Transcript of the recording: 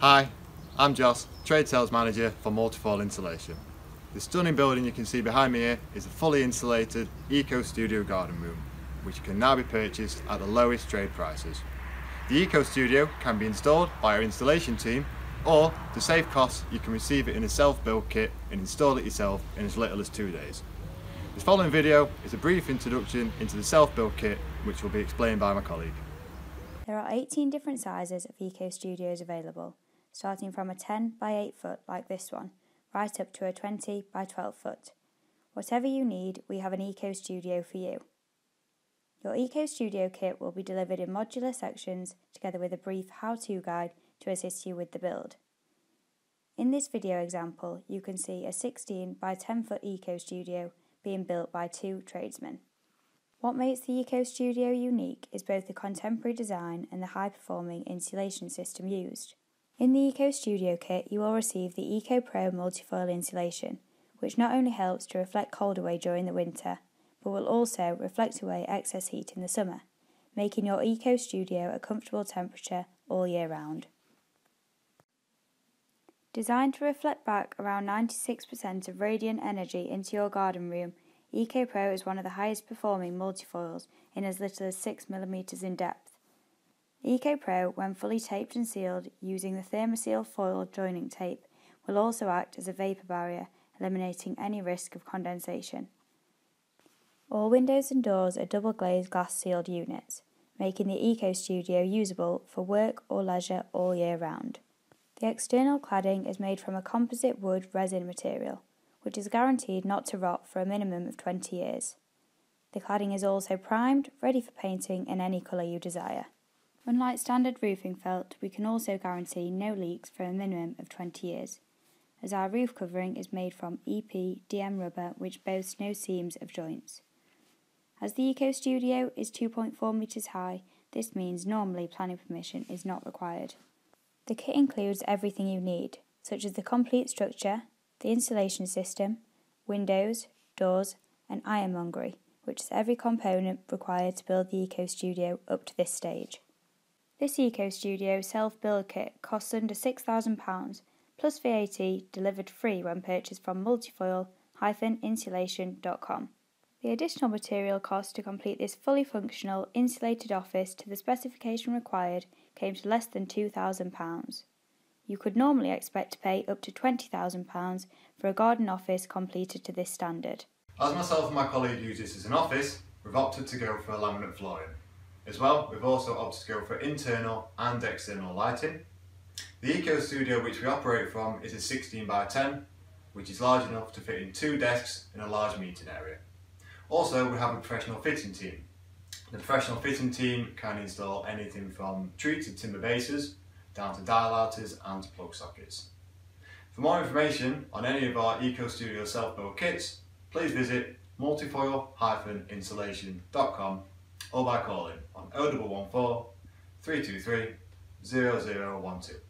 Hi, I'm Joss, Trade Sales Manager for Multifoil Insulation. The stunning building you can see behind me here is a fully insulated Eco Studio garden room, which can now be purchased at the lowest trade prices. The Eco Studio can be installed by our installation team, or to save costs you can receive it in a self-build kit and install it yourself in as little as 2 days. This following video is a brief introduction into the self-build kit, which will be explained by my colleague. There are 18 different sizes of Eco Studios available, starting from a 10 by 8 foot like this one, right up to a 20 by 12 foot. Whatever you need, we have an Eco Studio for you. Your Eco Studio kit will be delivered in modular sections together with a brief how-to guide to assist you with the build. In this video example, you can see a 16 by 10 foot Eco Studio being built by 2 tradesmen. What makes the Eco Studio unique is both the contemporary design and the high-performing insulation system used. In the Eco Studio kit, you will receive the Eco Pro multifoil insulation, which not only helps to reflect cold away during the winter, but will also reflect away excess heat in the summer, making your Eco Studio a comfortable temperature all year round. Designed to reflect back around 96% of radiant energy into your garden room, Eco Pro is one of the highest performing multifoils in as little as 6 mm in depth. Eco Pro, when fully taped and sealed using the Thermoseal foil joining tape, will also act as a vapour barrier, eliminating any risk of condensation. All windows and doors are double glazed glass sealed units, making the Eco Studio usable for work or leisure all year round. The external cladding is made from a composite wood resin material, which is guaranteed not to rot for a minimum of 20 years. The cladding is also primed, ready for painting in any colour you desire. Unlike standard roofing felt, we can also guarantee no leaks for a minimum of 20 years, as our roof covering is made from EPDM rubber which boasts no seams of joints. As the Eco Studio is 2.4 metres high, this means normally planning permission is not required. The kit includes everything you need, such as the complete structure, the insulation system, windows, doors and ironmongery, which is every component required to build the Eco Studio up to this stage. This Eco Studio self-build kit costs under £6,000 plus VAT, delivered free when purchased from multifoil-insulation.com. The additional material cost to complete this fully functional insulated office to the specification required came to less than £2,000. You could normally expect to pay up to £20,000 for a garden office completed to this standard. As myself and my colleague use this as an office, we've opted to go for laminate flooring. As well, we've also opted to go for internal and external lighting. The Eco Studio which we operate from is a 16 by 10, which is large enough to fit in 2 desks in a large meeting area. Also, we have a professional fitting team. The professional fitting team can install anything from treated timber bases down to dial outers and plug sockets. For more information on any of our Eco Studio self-build kits, please visit multifoil-insulation.com or by calling on 0114 323 0012.